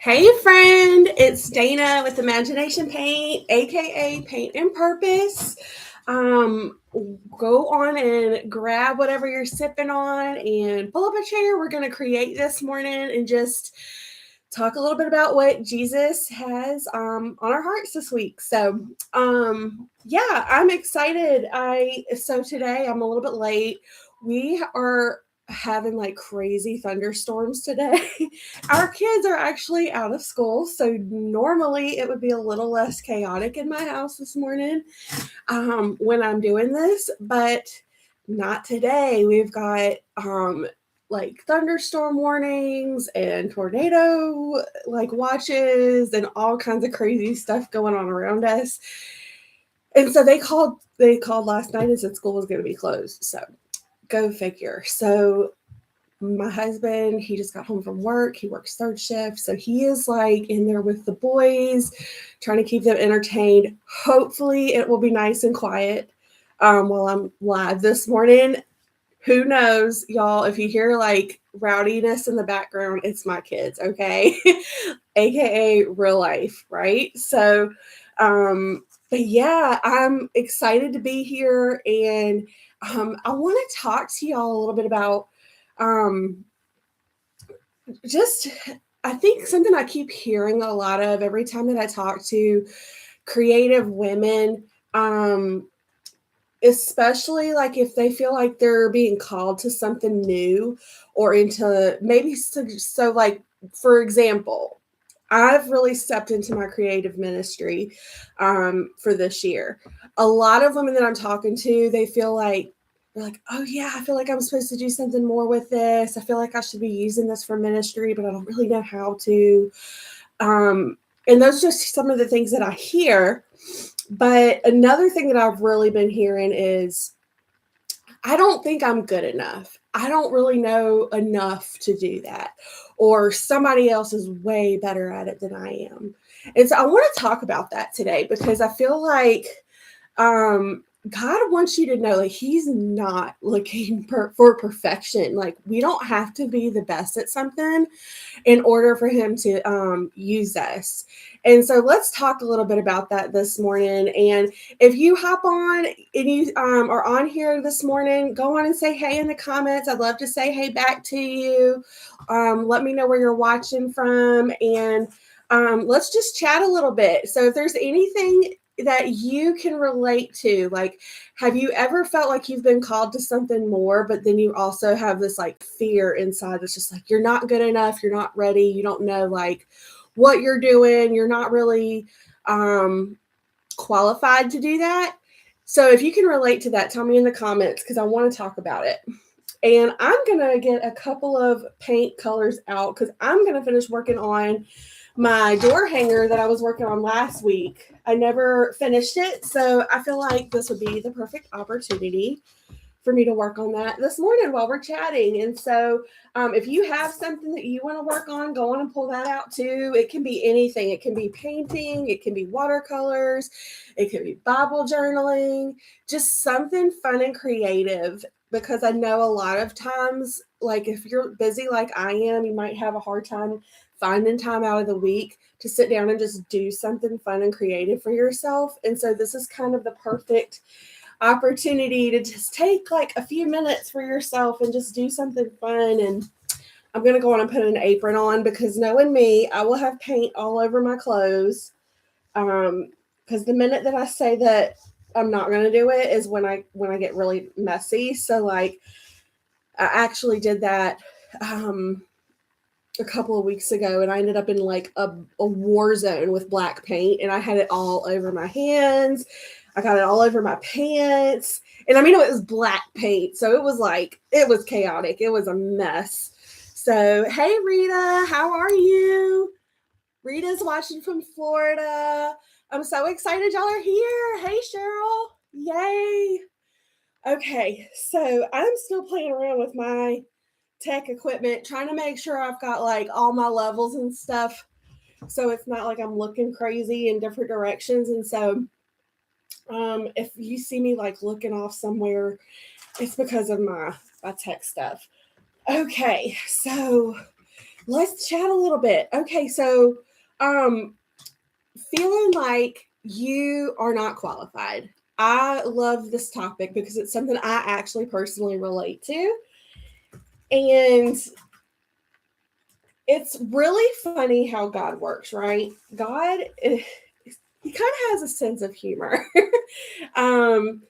Hey friend, it's Dana with Imagination Paint, aka Paint and Purpose. Um, Go on and grab whatever you're sipping on and pull up a chair. We're going to create this morning and just talk a little bit about what Jesus has on our hearts this week. Yeah, I'm excited. So today I'm a little bit late. We are having like crazy thunderstorms today. Our kids are actually out of school, so normally it would be a little less chaotic in my house this morning when I'm doing this, but not today. We've got like thunderstorm warnings and tornado like watches and all kinds of crazy stuff going on around us. And so they called last night and said school was going to be closed. So go figure. So my husband, he just got home from work. He works third shift. So he is like in there with the boys, trying to keep them entertained. Hopefully, it will be nice and quiet while I'm live this morning. Who knows, y'all? If you hear like rowdiness in the background, it's my kids, okay? AKA real life, right? But yeah, I'm excited to be here. And I want to talk to y'all a little bit about um, just I think something I keep hearing a lot of every time that I talk to creative women, especially like if they feel like they're being called to something new or into maybe so like for example, I've really stepped into my creative ministry for this year. A lot of women that I'm talking to, they feel like they're like, oh yeah, I feel like I'm supposed to do something more with this. I feel like I should be using this for ministry, but I don't really know how to. Um, and those are just some of the things that I hear. But another thing that I've really been hearing is I don't think I'm good enough. I don't really know enough to do that. Or somebody else is way better at it than I am. And so I want to talk about that today because I feel like God wants you to know like he's not looking for perfection. Like we don't have to be the best at something in order for him to use us. And so let's talk a little bit about that this morning. And if you hop on and you are on here this morning, go on and say hey in the comments. I'd love to say hey back to you. Let me know where you're watching from. And let's just chat a little bit. So if there's anything that you can relate to, like have you ever felt like you've been called to something more, but then you also have this like fear inside that's just like you're not good enough, you're not ready, you don't know like what you're doing, you're not really qualified to do that. So if you can relate to that, tell me in the comments because I want to talk about it. And I'm gonna get a couple of paint colors out because I'm gonna finish working on my door hanger that I was working on last week. I never finished it, so I feel like this would be the perfect opportunity for me to work on that this morning while we're chatting. And so if you have something that you want to work on, go on and pull that out too. It can be anything. It can be painting, it can be watercolors, it can be Bible journaling, just something fun and creative. Because I know a lot of times, like if you're busy like I am, you might have a hard time finding time out of the week to sit down and just do something fun and creative for yourself. And so this is kind of the perfect opportunity to just take like a few minutes for yourself and just do something fun. And I'm going to go on and put an apron on because knowing me, I will have paint all over my clothes. Because the minute that I say that I'm not going to do it is when I get really messy. So like I actually did that a couple of weeks ago and I ended up in like a war zone with black paint and I had it all over my hands. I got it all over my pants. And I mean, it was black paint. So it was chaotic. It was a mess. So, hey, Rita, how are you? Rita's watching from Florida. I'm so excited y'all are here. Hey, Cheryl. Yay. Okay. So I'm still playing around with my tech equipment, trying to make sure I've got like all my levels and stuff. So it's not like I'm looking crazy in different directions. And so if you see me like looking off somewhere, it's because of my tech stuff. Okay, so let's chat a little bit. Okay, so um feeling like you are not qualified. I love this topic because it's something I actually personally relate to. And it's really funny how God works, right? God, he kind of has a sense of humor. um,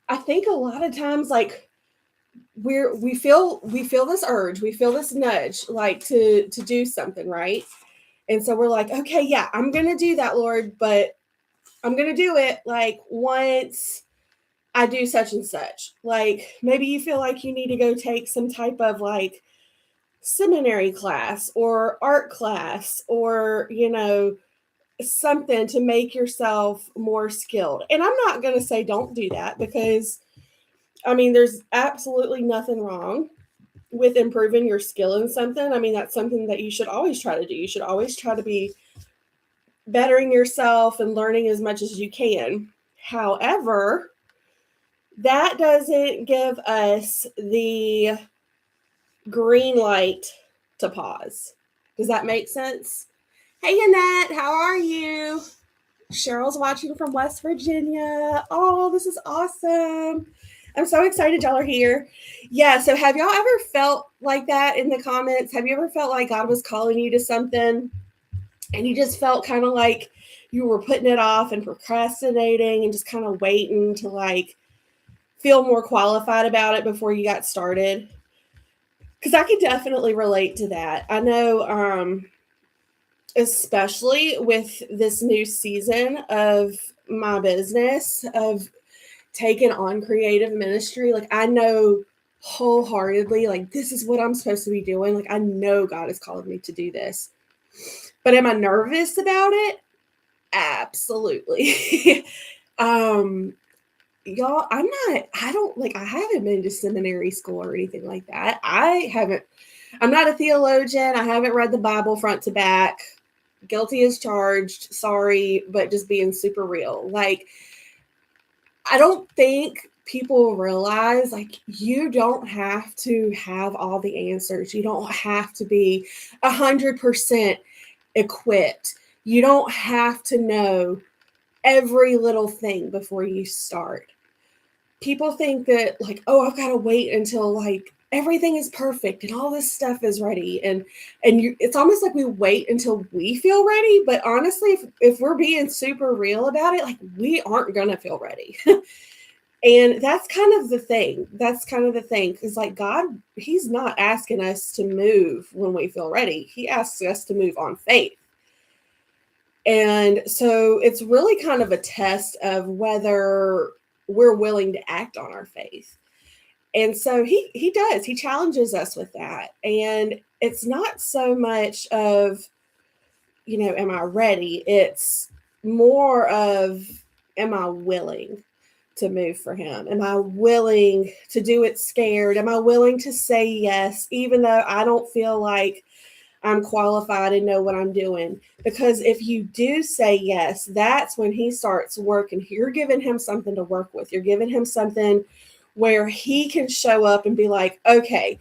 I think a lot of times, like we feel this urge, we feel this nudge, like to do something, right? And so we're like, okay, yeah, I'm gonna do that, Lord, but I'm gonna do it like once I do such and such. Like maybe you feel like you need to go take some type of like seminary class or art class or, something to make yourself more skilled. And I'm not going to say don't do that because I mean, there's absolutely nothing wrong with improving your skill in something. I mean, that's something that you should always try to do. You should always try to be bettering yourself and learning as much as you can. However, that doesn't give us the green light to pause. Does that make sense? Hey, Annette, how are you? Cheryl's watching from West Virginia. Oh, this is awesome. I'm so excited y'all are here. Yeah, so have y'all ever felt like that in the comments? Have you ever felt like God was calling you to something and you just felt kind of like you were putting it off and procrastinating and just kind of waiting to like feel more qualified about it before you got started? Because I can definitely relate to that. I know, especially with this new season of my business, of taking on creative ministry, like I know wholeheartedly, like this is what I'm supposed to be doing. Like I know God has called me to do this. But am I nervous about it? Absolutely. um, y'all, I haven't been to seminary school or anything like that. I'm not a theologian. I haven't read the Bible front to back. Guilty as charged. Sorry, but just being super real. Like, I don't think people realize like you don't have to have all the answers. You don't have to be 100% equipped. You don't have to know every little thing before you start. People think that like, oh, I've got to wait until like everything is perfect and all this stuff is ready, it's almost like we wait until we feel ready. But honestly, if we're being super real about it, like we aren't gonna feel ready. And that's kind of the thing. Because like God, He's not asking us to move when we feel ready. He asks us to move on faith. And so it's really kind of a test of whether we're willing to act on our faith. And so he challenges us with that. And it's not so much of, am I ready? It's more of, am I willing to move for him? Am I willing to do it scared? Am I willing to say yes, even though I don't feel like I'm qualified and know what I'm doing? Because if you do say yes, that's when he starts working. You're giving him something to work with. You're giving him something where he can show up and be like, okay,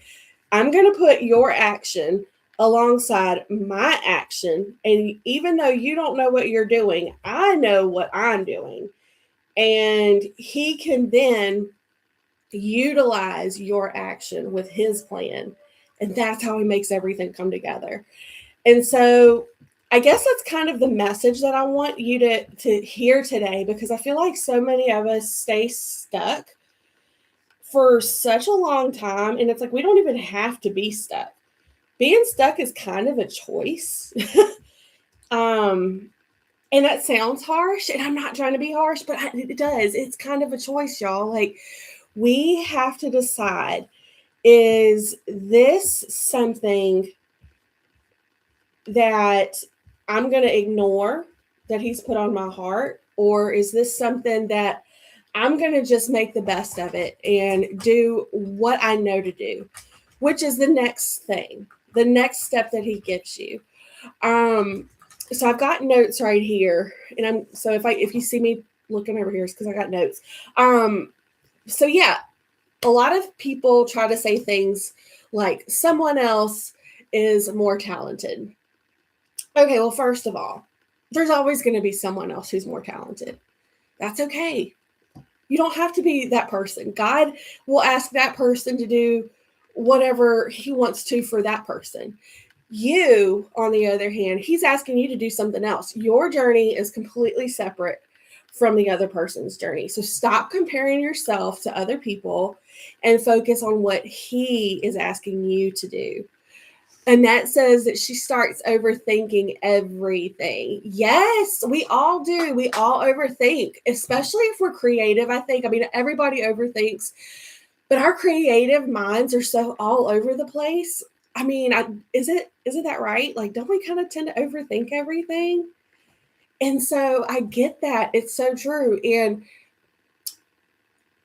I'm going to put your action alongside my action. And even though you don't know what you're doing, I know what I'm doing. And he can then utilize your action with his plan. And that's how he makes everything come together. And so I guess that's kind of the message that I want you to hear today, because I feel like so many of us stay stuck for such a long time. And it's like, we don't even have to be stuck. Being stuck is kind of a choice. And that sounds harsh, and I'm not trying to be harsh, but it does. It's kind of a choice, y'all. Like, we have to decide, is this something that I'm going to ignore that he's put on my heart? Or is this something that I'm going to just make the best of it and do what I know to do, which is the next thing, the next step that he gives you. So I've got notes right here, and if you see me looking over here, it's because I got notes. So yeah, a lot of people try to say things like someone else is more talented? Okay, well, first of all, there's always going to be someone else who's more talented. That's okay. You don't have to be that person. God will ask that person to do whatever he wants to for that person. You, on the other hand, he's asking you to do something else. Your journey is completely separate from the other person's journey. So stop comparing yourself to other people and focus on what he is asking you to do. Annette says that she starts overthinking everything. Yes, we all do. We all overthink, especially if we're creative. I mean, everybody overthinks, but our creative minds are so all over the place. I mean, isn't that right? Like, don't we kind of tend to overthink everything? And so I get that. It's so true. And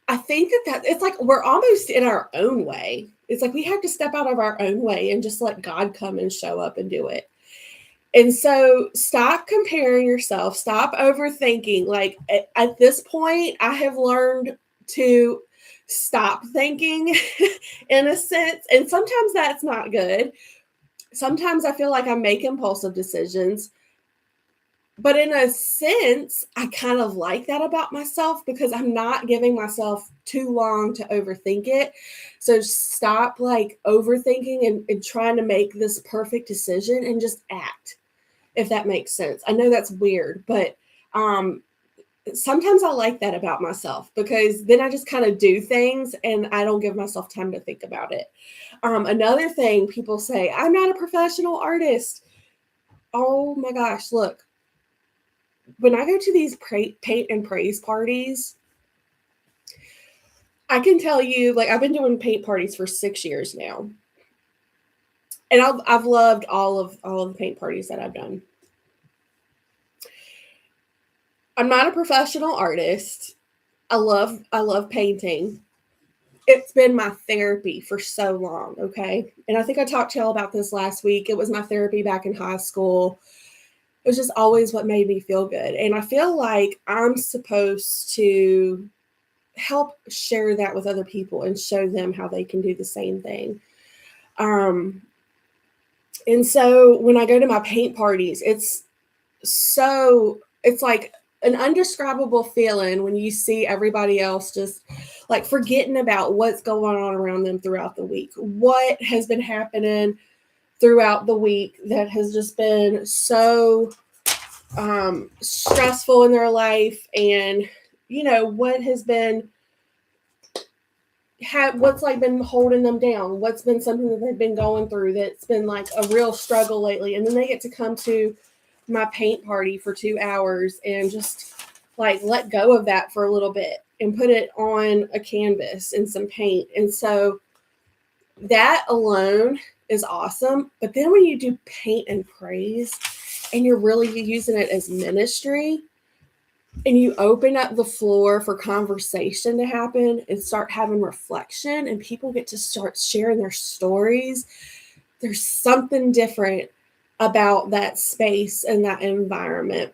I think that it's like we're almost in our own way. It's like we have to step out of our own way and just let God come and show up and do it. And so stop comparing yourself, stop overthinking. Like at this point, I have learned to stop thinking in a sense. And sometimes that's not good. Sometimes I feel like I make impulsive decisions. But in a sense, I kind of like that about myself because I'm not giving myself too long to overthink it. So stop like overthinking and trying to make this perfect decision and just act, if that makes sense. I know that's weird, but sometimes I like that about myself because then I just kind of do things and I don't give myself time to think about it. Another thing people say, I'm not a professional artist. Oh my gosh, look. When I go to these paint and praise parties, I can tell you, like I've been doing paint parties for 6 years now, and I've loved all of the paint parties that I've done. I'm not a professional artist. I love painting. It's been my therapy for so long, okay? And I think I talked to y'all about this last week. It was my therapy back in high school. It was just always what made me feel good. And I feel like I'm supposed to help share that with other people and show them how they can do the same thing. And so when I go to my paint parties, it's like an undescribable feeling when you see everybody else just like forgetting about what's going on around them throughout the week, what has been happening throughout the week that has just been so stressful in their life, and what has been what's like been holding them down, what's been something that they've been going through that's been like a real struggle lately, and then they get to come to my paint party for 2 hours and just like let go of that for a little bit and put it on a canvas and some paint. And so that alone is awesome. But then when you do paint and praise and you're really using it as ministry and you open up the floor for conversation to happen and start having reflection and people get to start sharing their stories, there's something different about that space and that environment.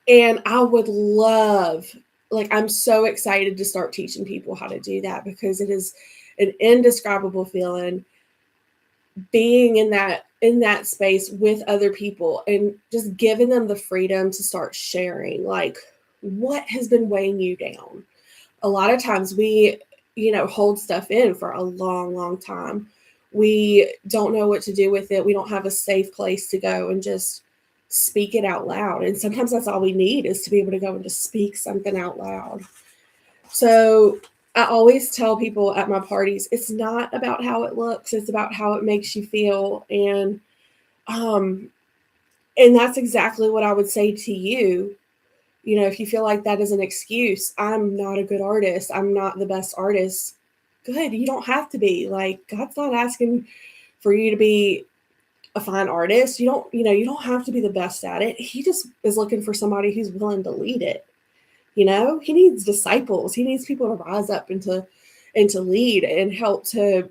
And I would love, like, I'm so excited to start teaching people how to do that because it is an indescribable feeling being in that space with other people and just giving them the freedom to start sharing like what has been weighing you down. A lot of times we hold stuff in for a long time. We don't know what to do with it. We don't have a safe place to go and just speak it out loud. And sometimes that's all we need is to be able to go and just speak something out loud. So I always tell people at my parties, it's not about how it looks, it's about how it makes you feel. And that's exactly what I would say to you. If you feel like that is an excuse, I'm not a good artist, I'm not the best artist. Good, you don't have to be. Like, God's not asking for you to be a fine artist. You don't have to be the best at it. He just is looking for somebody who's willing to lead it. He needs disciples. He needs people to rise up and to lead and help to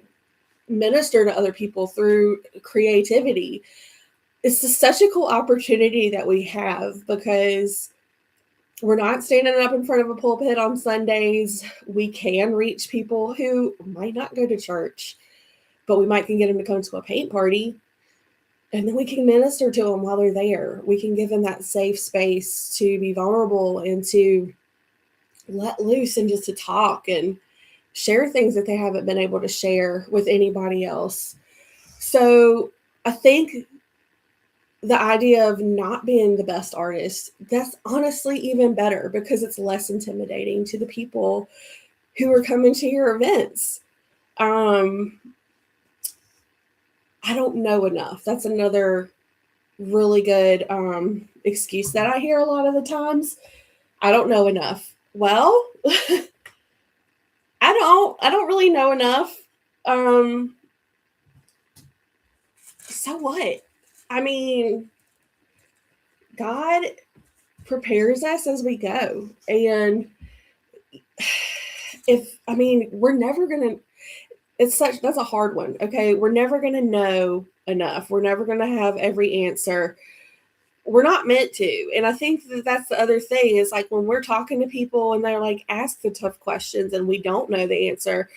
minister to other people through creativity. It's just such a cool opportunity that we have because we're not standing up in front of a pulpit on Sundays. We can reach people who might not go to church, but we might can get them to come to a paint party, and then we can minister to them while they're there. We can give them that safe space to be vulnerable and to let loose and just to talk and share things that they haven't been able to share with anybody else. So I think the idea of not being the best artist, that's honestly even better because it's less intimidating to the people who are coming to your events. I don't know enough. That's another really good excuse that I hear a lot of the times. I don't know enough. Well, I don't really know enough. So what? I mean, God prepares us as we go. And we're never going to, that's a hard one. Okay. We're never going to know enough. We're never going to have every answer. We're not meant to. And I think that that's the other thing is like when we're talking to people and they're like, ask the tough questions and we don't know the answer,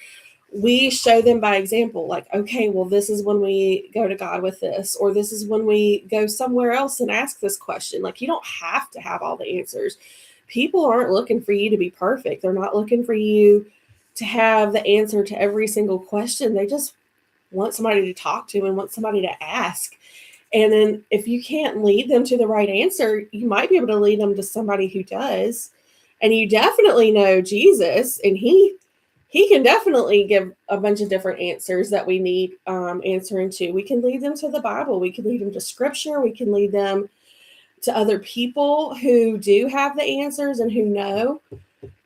we show them by example, like, okay, well, this is when we go to God with this, or this is when we go somewhere else and ask this question. Like, you don't have to have all the answers. People aren't looking for you to be perfect. They're not looking for you to have the answer to every single question. They just want somebody to talk to and want somebody to ask. And then if you can't lead them to the right answer, you might be able to lead them to somebody who does. And you definitely know Jesus, and he can definitely give a bunch of different answers that we need answering to. We can lead them to the Bible. We can lead them to scripture. We can lead them to other people who do have the answers and who know.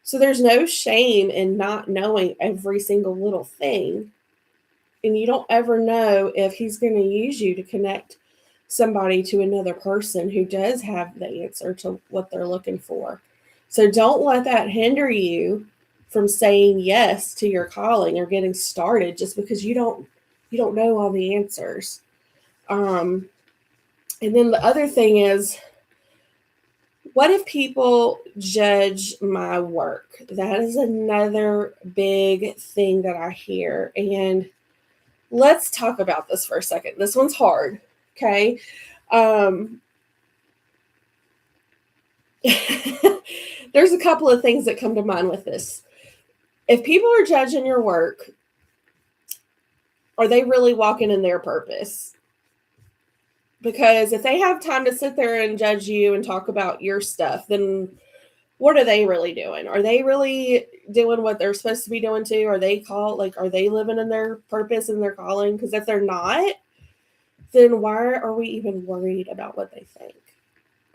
So there's no shame in not knowing every single little thing. And you don't ever know if he's going to use you to connect somebody to another person who does have the answer to what they're looking for. So don't let that hinder you from saying yes to your calling or getting started just because you don't know all the answers. And then the other thing is, what if people judge my work? That is another big thing that I hear. And let's talk about this for a second. This one's hard. Okay. There's a couple of things that come to mind with this. If people are judging your work, are they really walking in their purpose? Because if they have time to sit there and judge you and talk about your stuff, then what are they really doing? Are they really doing what they're supposed to be doing too? Are they living in their purpose and their calling? Because if they're not, then why are we even worried about what they think?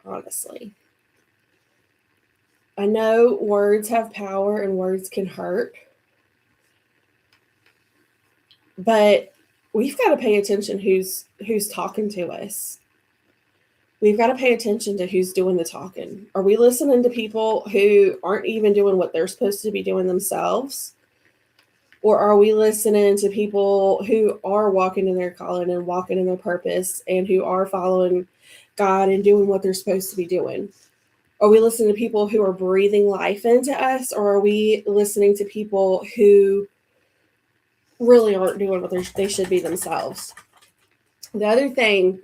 Honestly. I know words have power and words can hurt, but we've got to pay attention who's talking to us. We've got to pay attention to who's doing the talking. Are we listening to people who aren't even doing what they're supposed to be doing themselves? Or are we listening to people who are walking in their calling and walking in their purpose and who are following God and doing what they're supposed to be doing? Are we listening to people who are breathing life into us? Or are we listening to people who really aren't doing what they should be themselves? The other thing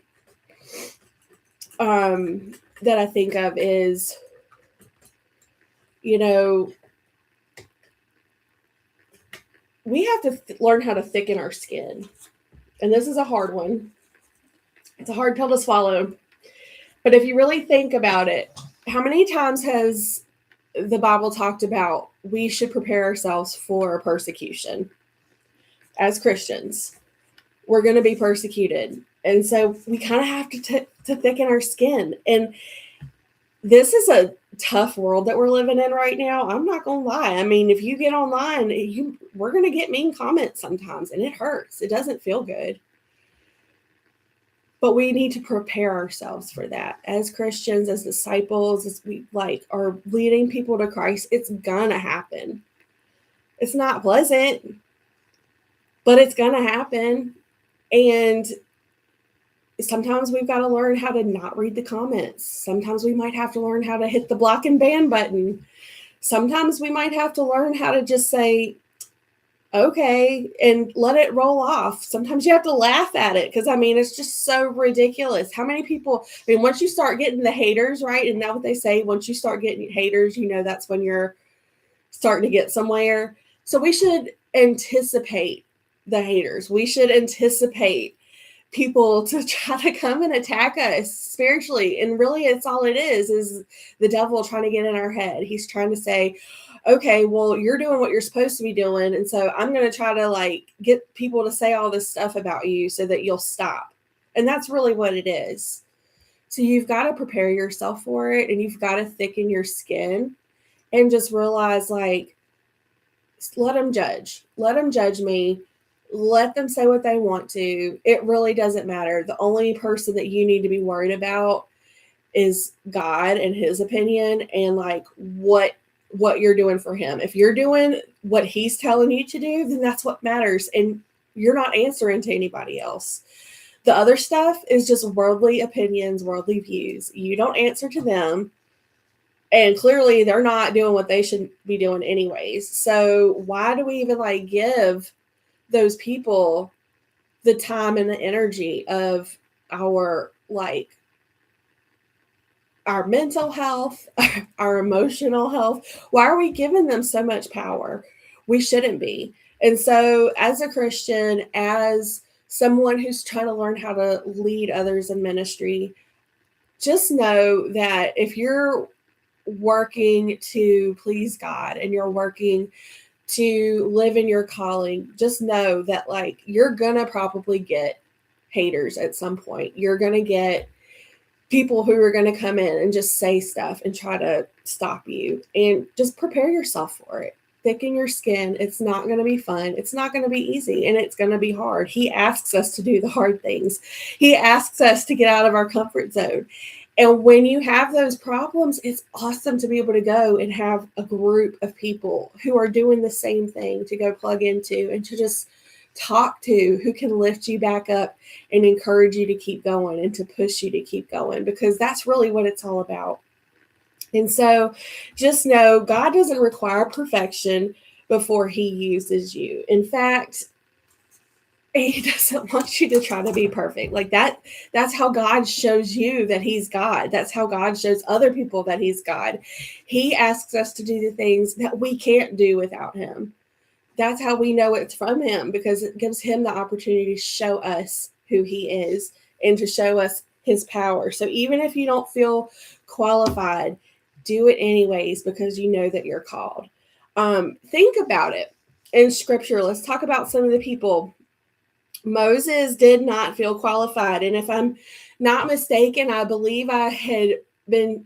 that I think of is, we have to learn how to thicken our skin. And this is a hard one. It's a hard pill to swallow. But if you really think about it, how many times has the Bible talked about we should prepare ourselves for persecution? As Christians, we're going to be persecuted. And so we kind of have to thicken our skin. And this is a tough world that we're living in right now. I'm not going to lie. I mean, if you get online, we're going to get mean comments sometimes, and it hurts. It doesn't feel good. But we need to prepare ourselves for that. As Christians, as disciples, as we are leading people to Christ, it's going to happen. It's not pleasant, but it's going to happen. And sometimes we've got to learn how to not read the comments. Sometimes we might have to learn how to hit the block and ban button. Sometimes we might have to learn how to just say, okay, and let it roll off. Sometimes you have to laugh at it because I mean it's just so ridiculous. How many people? I mean, once you start getting the haters, right? And now what they say, once you start getting haters, that's when you're starting to get somewhere. So we should anticipate the haters. We should anticipate people to try to come and attack us spiritually. And really, it's all it is the devil trying to get in our head. He's trying to say, okay, well, you're doing what you're supposed to be doing. And so I'm going to try to like get people to say all this stuff about you so that you'll stop. And that's really what it is. So you've got to prepare yourself for it, and you've got to thicken your skin and just realize, like, let them judge. Let them judge me. Let them say what they want to. It really doesn't matter. The only person that you need to be worried about is God and his opinion, and like what you're doing for him. If you're doing what he's telling you to do, then that's what matters. And you're not answering to anybody else. The other stuff is just worldly opinions, worldly views. You don't answer to them. And clearly they're not doing what they should be doing anyways. So why do we even like give those people the time and the energy of our mental health, our emotional health? Why are we giving them so much power? We shouldn't be. And so as a Christian, as someone who's trying to learn how to lead others in ministry, just know that if you're working to please God and you're working to live in your calling, just know that like you're gonna probably get haters at some point. You're gonna get people who are gonna come in and just say stuff and try to stop you, and just prepare yourself for it. Thicken your skin. It's not gonna be fun. It's not gonna be easy, and it's gonna be hard. He asks us to do the hard things. He asks us to get out of our comfort zone. And when you have those problems, it's awesome to be able to go and have a group of people who are doing the same thing to go plug into and to just talk to, who can lift you back up and encourage you to keep going and to push you to keep going, because that's really what it's all about. And so just know God doesn't require perfection before he uses you. In fact, he doesn't want you to try to be perfect. Like that's how God shows you that he's God. That's how God shows other people that he's God. He asks us to do the things that we can't do without him. That's how we know it's from him, because it gives him the opportunity to show us who he is and to show us his power. So even if you don't feel qualified, do it anyways, because you know that you're called. Think about it in scripture. Let's talk about some of the people. Moses did not feel qualified. And if I'm not mistaken, I believe I had been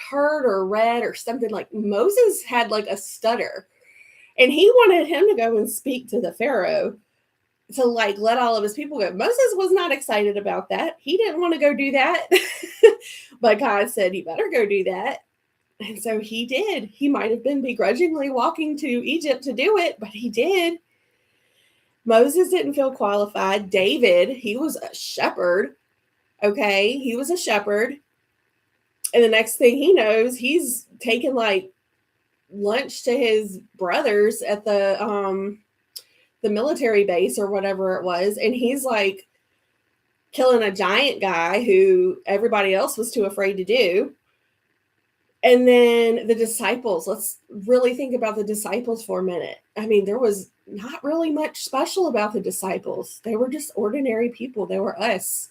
heard or read or something like Moses had like a stutter, and he wanted him to go and speak to the Pharaoh to like let all of his people go. Moses was not excited about that. He didn't want to go do that. But God said, you better go do that. And so he did. He might have been begrudgingly walking to Egypt to do it, but he did. Moses didn't feel qualified. David, he was a shepherd. Okay, he was a shepherd. And the next thing he knows, he's taking like lunch to his brothers at the military base or whatever it was. And he's like killing a giant guy who everybody else was too afraid to do. And then the disciples, let's really think about the disciples for a minute. I mean, there was not really much special about the disciples. They were just ordinary people. They were us.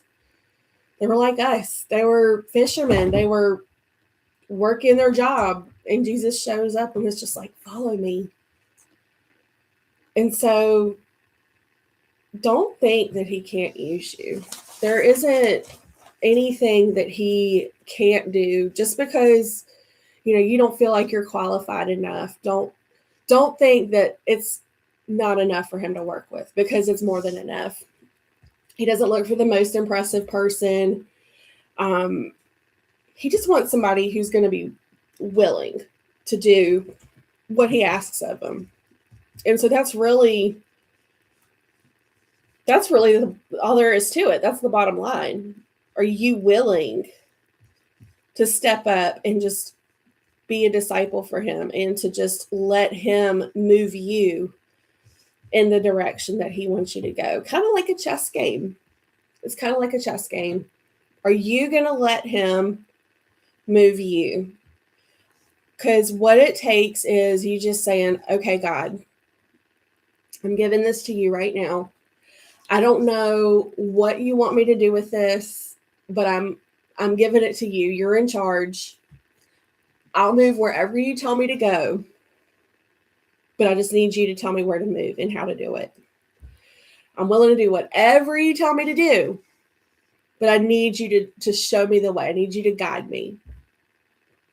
They were like us. They were fishermen. They were working their job. And Jesus shows up and was just like, follow me. And so don't think that he can't use you. There isn't anything that he can't do just because you don't feel like you're qualified enough. Don't think that it's not enough for him to work with, because it's more than enough. He doesn't look for the most impressive person. He just wants somebody who's going to be willing to do what he asks of them. And so that's really all there is to it. That's the bottom line. Are you willing to step up and just be a disciple for him, and to just let him move you in the direction that he wants you to go. Kind of like a chess game. It's kind of like a chess game. Are you going to let him move you? Because what it takes is you just saying, okay, God, I'm giving this to you right now. I don't know what you want me to do with this, but I'm giving it to you. You're in charge. I'll move wherever you tell me to go, but I just need you to tell me where to move and how to do it. I'm willing to do whatever you tell me to do, but I need you to show me the way. I need you to guide me.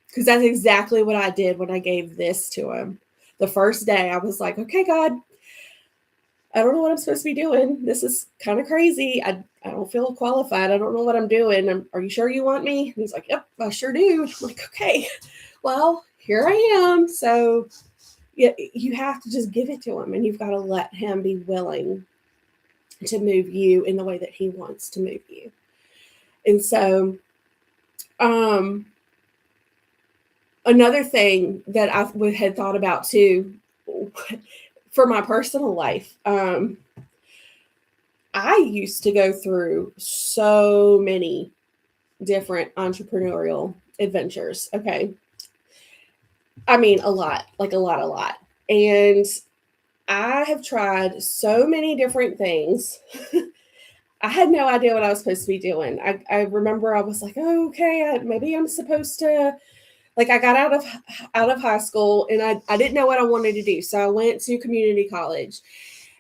Because that's exactly what I did when I gave this to him. The first day, I was like, okay, God, I don't know what I'm supposed to be doing. This is kind of crazy. I don't feel qualified. I don't know what I'm doing. Are you sure you want me? And he's like, yep, I sure do. I'm like, okay, well, here I am. So you have to just give it to him, and you've got to let him be willing to move you in the way that he wants to move you. And so, another thing that I had thought about too, for my personal life, I used to go through so many different entrepreneurial adventures. Okay. I mean, a lot. And I have tried so many different things. I had no idea what I was supposed to be doing. I remember I was like, oh, okay, maybe I'm supposed to, like, I got out of high school, and I didn't know what I wanted to do. So I went to community college,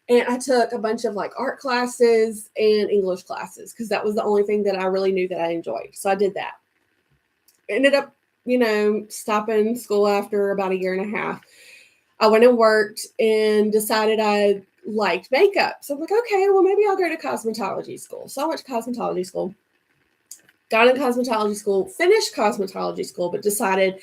and I took a bunch of like art classes and English classes because that was the only thing that I really knew that I enjoyed. So I did that. Ended up, stopping school after about a year and a half. I went and worked and decided I liked makeup. So I'm like, okay, well, maybe I'll go to cosmetology school. So I went to cosmetology school, got in cosmetology school, finished cosmetology school, but decided,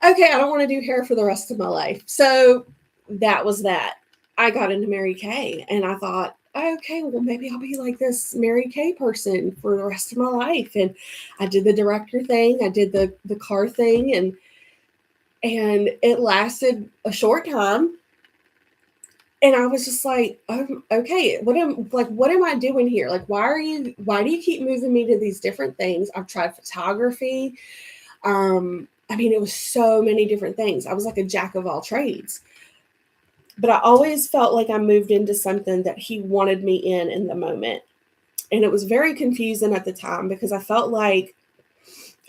okay, I don't want to do hair for the rest of my life. So that was that. I got into Mary Kay, and I thought, okay, well, maybe I'll be like this Mary Kay person for the rest of my life. And I did the director thing. I did the car thing, and it lasted a short time. And I was just like, okay, what am I doing here? Like, why do you keep moving me to these different things? I've tried photography. It was so many different things. I was like a jack of all trades. But I always felt like I moved into something that he wanted me in the moment. And it was very confusing at the time because I felt like,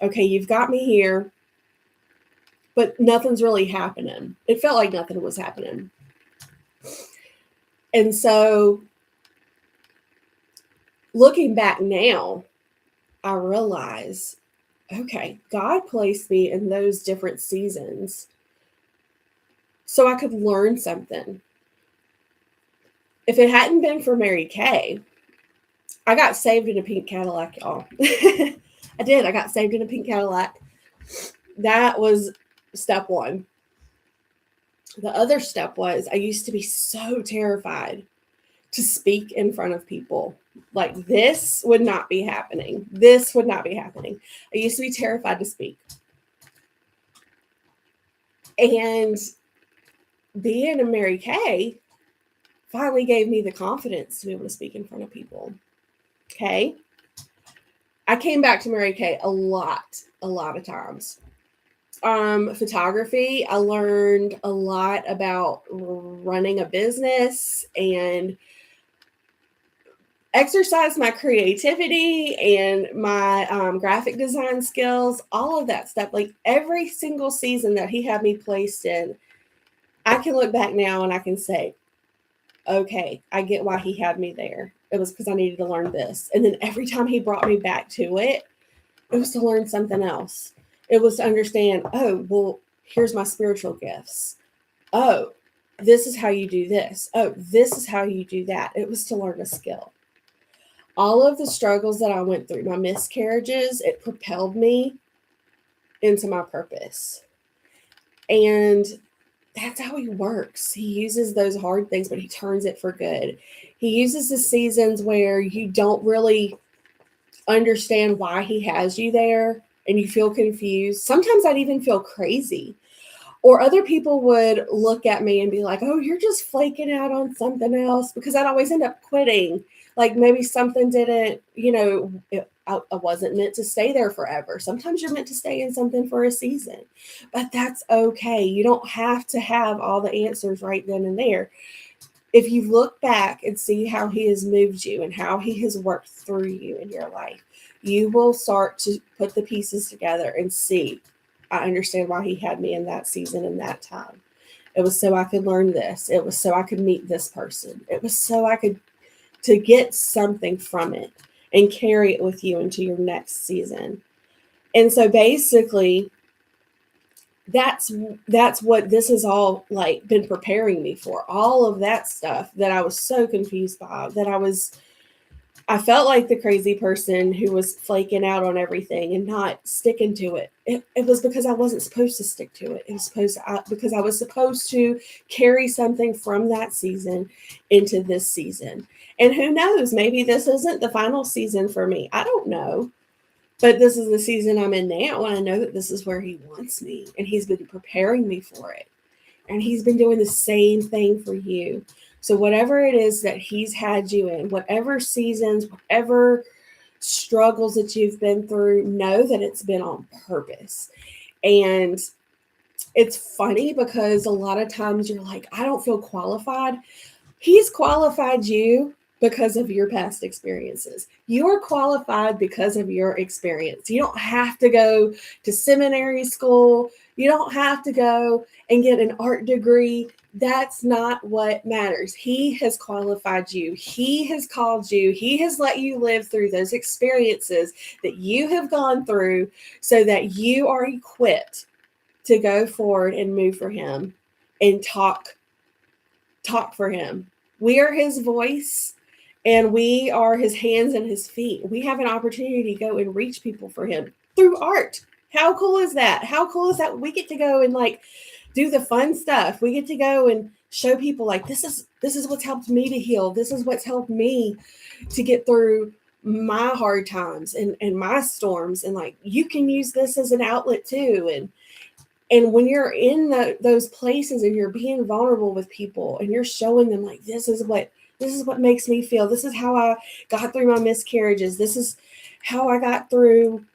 okay, you've got me here, but nothing's really happening. It felt like nothing was happening. And so looking back now, I realize, okay, God placed me in those different seasons so I could learn something. If it hadn't been for Mary Kay, I got saved in a pink Cadillac, y'all. I did. I got saved in a pink Cadillac. That was step one. The other step was I used to be so terrified to speak in front of people. Like, this would not be happening. This would not be happening. I used to be terrified to speak. And being a Mary Kay finally gave me the confidence to be able to speak in front of people. Okay. I came back to Mary Kay a lot of times. Photography, I learned a lot about running a business and exercise my creativity and my graphic design skills, all of that stuff. Like, every single season that he had me placed in, I can look back now and I can say, okay, I get why he had me there. It was because I needed to learn this. And then every time he brought me back to it, it was to learn something else. It was to understand, oh, well, here's my spiritual gifts. Oh, this is how you do this. Oh, this is how you do that. It was to learn a skill. All of the struggles that I went through, my miscarriages, it propelled me into my purpose. And that's how he works. He uses those hard things, but he turns it for good. He uses the seasons where you don't really understand why he has you there and you feel confused. Sometimes I'd even feel crazy. Or other people would look at me and be like, oh, you're just flaking out on something else, because I'd always end up quitting. Like maybe something didn't, I wasn't meant to stay there forever. Sometimes you're meant to stay in something for a season, but that's okay. You don't have to have all the answers right then and there. If you look back and see how he has moved you and how he has worked through you in your life, you will start to put the pieces together and see, I understand why he had me in that season and that time. It was so I could learn this. It was so I could meet this person. It was so I could to get something from it and carry it with you into your next season. And so basically that's what this has all like been preparing me for. All of that stuff that I was so confused by, that I felt like the crazy person who was flaking out on everything and not sticking to it. It was because I wasn't supposed to stick to it. It was because I was supposed to carry something from that season into this season. And who knows, maybe this isn't the final season for me. I don't know. But this is the season I'm in now, and I know that this is where he wants me, and he's been preparing me for it. And he's been doing the same thing for you. So whatever it is that he's had you in, whatever seasons, whatever struggles that you've been through, know that it's been on purpose. And it's funny because a lot of times you're like, I don't feel qualified. He's qualified you because of your past experiences. You're qualified because of your experience. You don't have to go to seminary school. You don't have to go and get an art degree. That's not what matters. He has qualified you. He has called you. He has let you live through those experiences that you have gone through so that you are equipped to go forward and move for him and talk for him. We are his voice and we are his hands and his feet. We have an opportunity to go and reach people for him through art. How cool is that? How cool is that? We get to go and like do the fun stuff. We get to go and show people like this is what's helped me to heal. This is what's helped me to get through my hard times and my storms. And like you can use this as an outlet too. And when you're in those places and you're being vulnerable with people and you're showing them like this is what makes me feel. This is how I got through my miscarriages. This is how I got through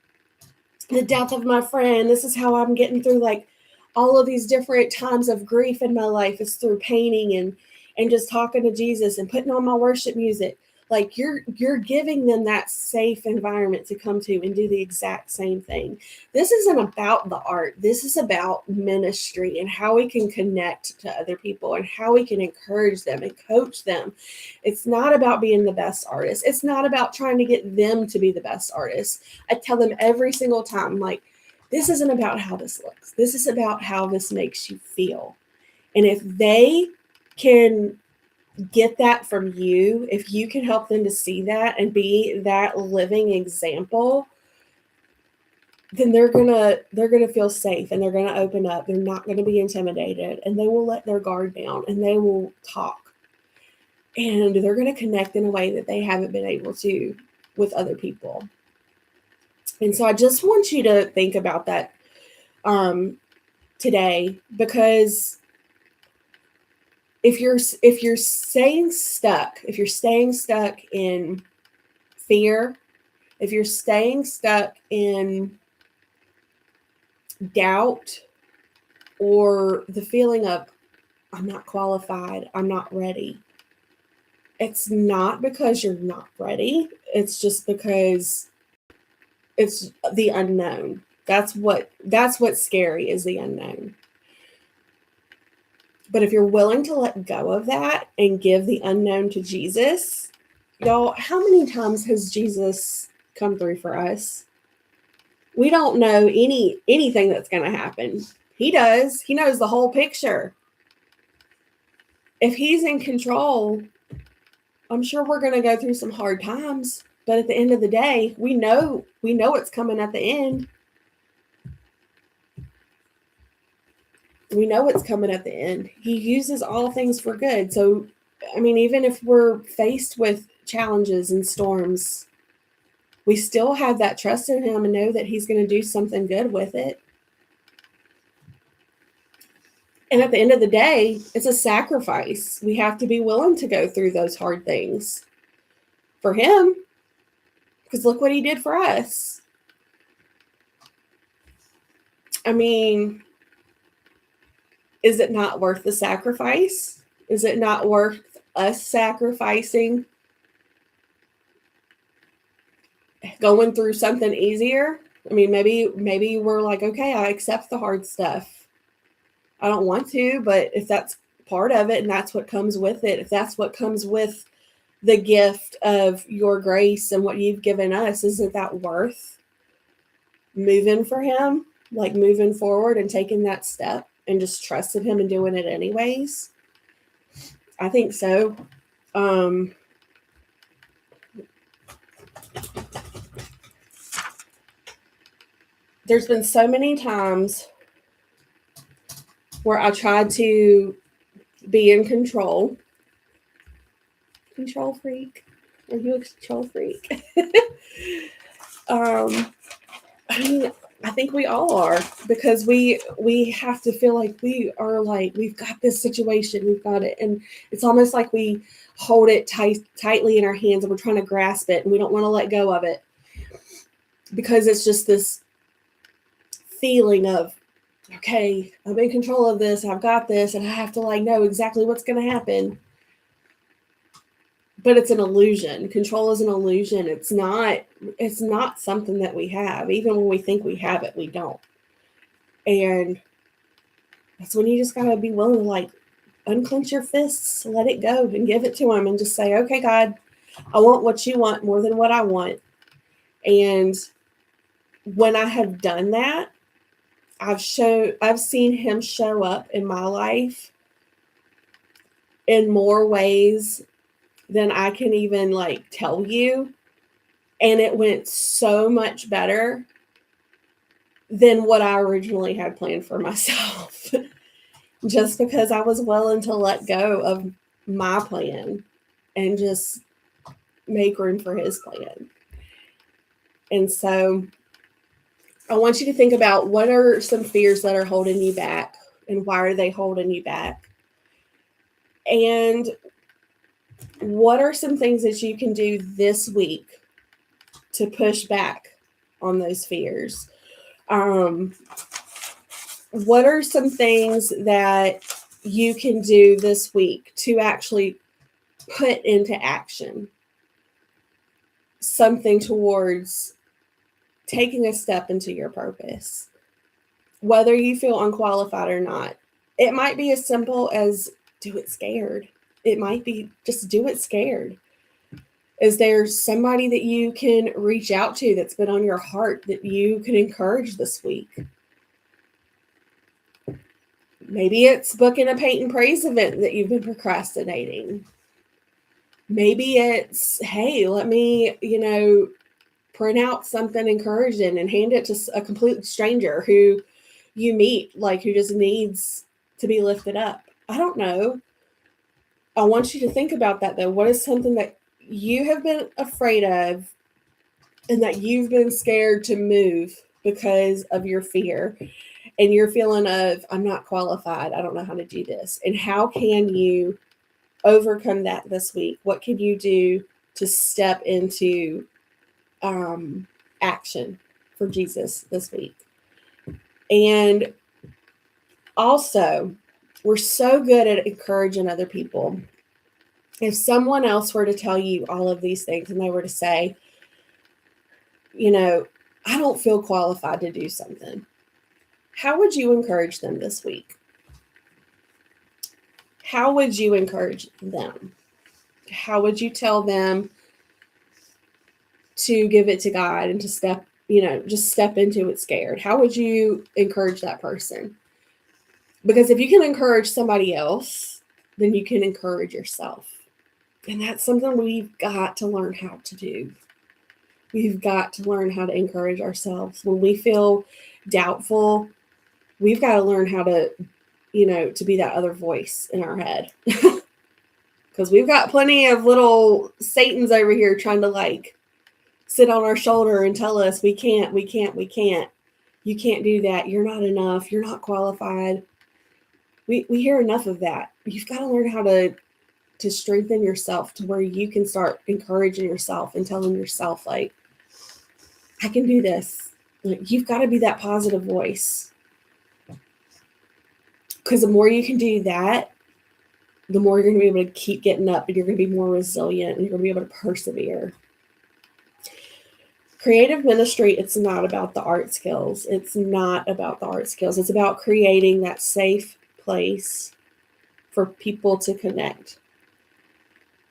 the death of my friend. This is how I'm getting through like all of these different times of grief in my life. Is through painting and just talking to Jesus and putting on my worship music. Like you're giving them that safe environment to come to and do the exact same thing. This isn't about the art. This is about ministry and how we can connect to other people and how we can encourage them and coach them. It's not about being the best artist. It's not about trying to get them to be the best artist. I tell them every single time, like, this isn't about how this looks. This is about how this makes you feel. And if they can get that from you, if you can help them to see that and be that living example, then they're gonna feel safe and they're gonna open up. They're not gonna be intimidated and they will let their guard down and they will talk. And they're gonna connect in a way that they haven't been able to with other people. And so I just want you to think about that today, because if you're staying stuck in fear, if you're staying stuck in doubt or the feeling of I'm not qualified, I'm not ready, it's not because you're not ready. It's just because it's the unknown. That's what's scary, is the unknown. But if you're willing to let go of that and give the unknown to Jesus, y'all, how many times has Jesus come through for us? We don't know anything that's going to happen. He does. He knows the whole picture. If he's in control, I'm sure we're going to go through some hard times. But at the end of the day, we know it's coming at the end. We know it's coming at the end. He uses all things for good. So, I mean, even if we're faced with challenges and storms, we still have that trust in him and know that he's going to do something good with it. And at the end of the day, it's a sacrifice. We have to be willing to go through those hard things for him, because look what he did for us. I mean, is it not worth the sacrifice? Is it not worth us sacrificing going through something easier? I mean, maybe we're like, okay, I accept the hard stuff. I don't want to, but if that's part of it and that's what comes with it, if that's what comes with the gift of your grace and what you've given us, isn't that worth moving for him? Like moving forward and taking that step and just trusting him and doing it anyways? I think so. There's been so many times where I tried to be in control. Control freak? Are you a control freak? I mean, I think we all are, because we have to feel like we are like, we've got this situation, we've got it. And it's almost like we hold it tightly in our hands and we're trying to grasp it and we don't want to let go of it, because it's just this feeling of, okay, I'm in control of this, I've got this, and I have to like know exactly what's going to happen. But it's an illusion. Control is an illusion. It's not something that we have. Even when we think we have it, we don't. And that's when you just gotta be willing to like unclench your fists, let it go, and give it to him, and just say, okay, God, I want what you want more than what I want. And when I have done that, I've seen him show up in my life in more ways than I can even like tell you. And it went so much better than what I originally had planned for myself. Just because I was willing to let go of my plan and just make room for his plan. And so I want you to think about, what are some fears that are holding you back, and why are they holding you back? And what are some things that you can do this week to push back on those fears? What are some things that you can do this week to actually put into action something towards taking a step into your purpose, whether you feel unqualified or not? It might be as simple as do it scared. It might be just do it scared. Is there somebody that you can reach out to that's been on your heart that you can encourage this week? Maybe it's booking a paint and praise event that you've been procrastinating. Maybe it's, hey, let me, print out something encouraging and hand it to a complete stranger who you meet, like who just needs to be lifted up. I don't know. I want you to think about that though. What is something that you have been afraid of and that you've been scared to move because of your fear and your feeling of, I'm not qualified, I don't know how to do this? And how can you overcome that this week? What can you do to step into action for Jesus this week? And also, we're so good at encouraging other people. If someone else were to tell you all of these things and they were to say, I don't feel qualified to do something, how would you encourage them this week? How would you encourage them? How would you tell them to give it to God and to step into it scared? How would you encourage that person? Because if you can encourage somebody else, then you can encourage yourself. And that's something we've got to learn how to do. We've got to learn how to encourage ourselves. When we feel doubtful, we've got to learn how to, to be that other voice in our head. Because we've got plenty of little Satans over here trying to like sit on our shoulder and tell us we can't. You can't do that. You're not enough. You're not qualified. We hear enough of that. You've got to learn how to strengthen yourself to where you can start encouraging yourself and telling yourself, like, I can do this. Like, you've got to be that positive voice. Because the more you can do that, the more you're going to be able to keep getting up, and you're going to be more resilient, and you're going to be able to persevere. Creative ministry, it's not about the art skills. It's not about the art skills. It's about creating that safe place for people to connect.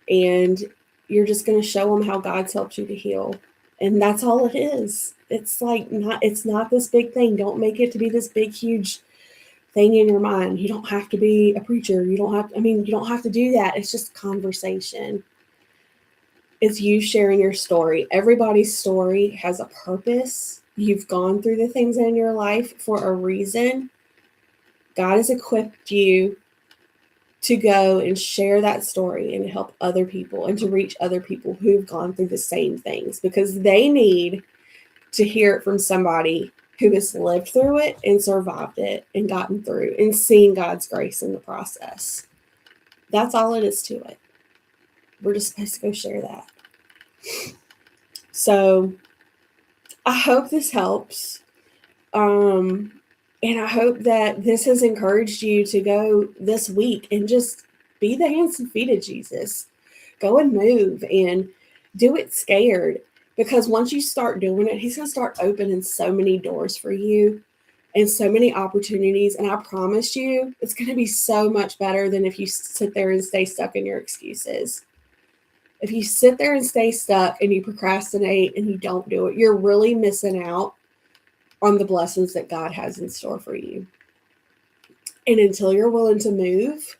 And you're just going to show them how God's helped you to heal. And that's all it is. It's not this big thing. Don't make it to be this big, huge thing in your mind. You don't have to be a preacher. You don't have to do that. It's just conversation. It's you sharing your story. Everybody's story has a purpose. You've gone through the things in your life for a reason. God has equipped you to go and share that story and help other people and to reach other people who've gone through the same things, because they need to hear it from somebody who has lived through it and survived it and gotten through and seen God's grace in the process. That's all it is to it. We're just supposed to go share that. So I hope this helps. And I hope that this has encouraged you to go this week and just be the hands and feet of Jesus. Go and move and do it scared. Because once you start doing it, he's going to start opening so many doors for you and so many opportunities. And I promise you, it's going to be so much better than if you sit there and stay stuck in your excuses. If you sit there and stay stuck and you procrastinate and you don't do it, you're really missing out on the blessings that God has in store for you. And until you're willing to move,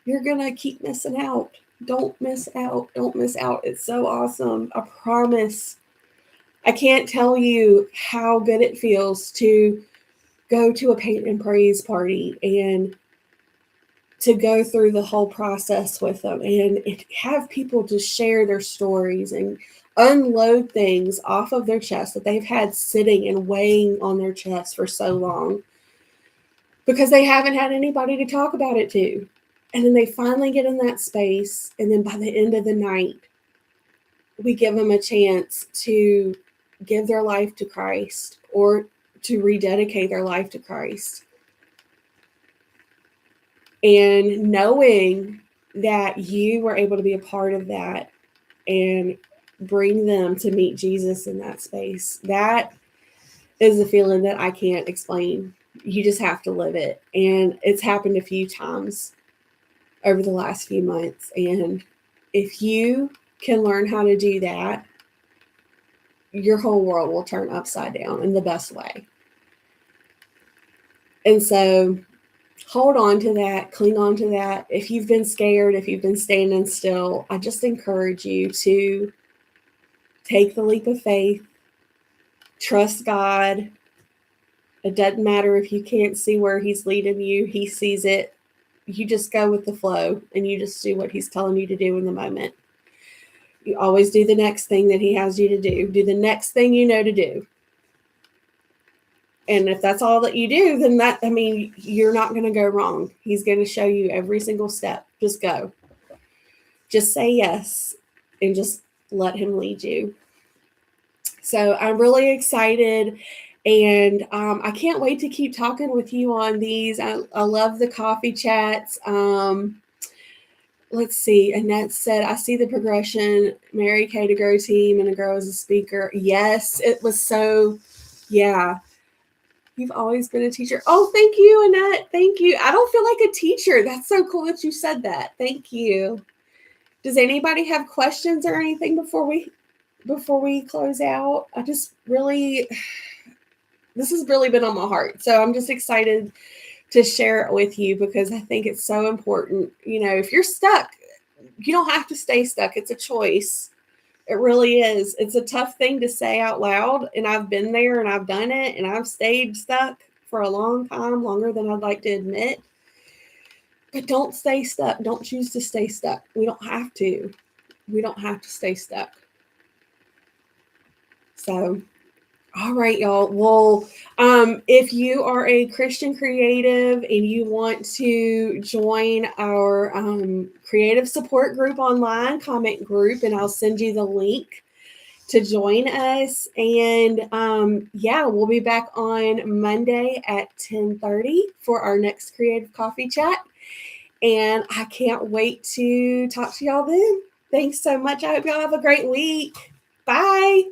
you're going to keep missing out. Don't miss out. Don't miss out. It's so awesome. I promise. I can't tell you how good it feels to go to a paint and praise party and to go through the whole process with them and have people to share their stories and unload things off of their chest that they've had sitting and weighing on their chest for so long because they haven't had anybody to talk about it to. And then they finally get in that space, and then by the end of the night, we give them a chance to give their life to Christ or to rededicate their life to Christ. And knowing that you were able to be a part of that and bring them to meet Jesus in that space, that is a feeling that I can't explain. You just have to live it. And it's happened a few times over the last few months. And if you can learn how to do that, your whole world will turn upside down in the best way. And so hold on to that, cling on to that. If you've been scared, if you've been standing still, I just encourage you to take the leap of faith, trust God. It doesn't matter if you can't see where he's leading you, he sees it. You just go with the flow and you just do what he's telling you to do in the moment. You always do the next thing that he has you to do. Do the next thing you know to do. And if that's all that you do, then you're not going to go wrong. He's going to show you every single step. Just go. Just say yes and just let him lead you. So I'm really excited. And I can't wait to keep talking with you on these. I love the coffee chats. Let's see. Annette said, I see the progression. Mary Kay to grow team and to grow as a speaker. Yes, it was so, yeah. You've always been a teacher. Oh, thank you, Annette. Thank you. I don't feel like a teacher. That's so cool that you said that. Thank you. Does anybody have questions or anything before we close out? This has really been on my heart. So I'm just excited to share it with you because I think it's so important. If you're stuck, you don't have to stay stuck. It's a choice. It really is. It's a tough thing to say out loud. And I've been there and I've done it and I've stayed stuck for a long time, longer than I'd like to admit. But don't stay stuck. Don't choose to stay stuck. We don't have to. We don't have to stay stuck. So All right, y'all. Well, if you are a Christian creative and you want to join our creative support group online, comment group, and I'll send you the link to join us. And yeah, we'll be back on Monday at 10:30 for our next creative coffee chat. And I can't wait to talk to y'all then. Thanks so much. I hope y'all have a great week. Bye.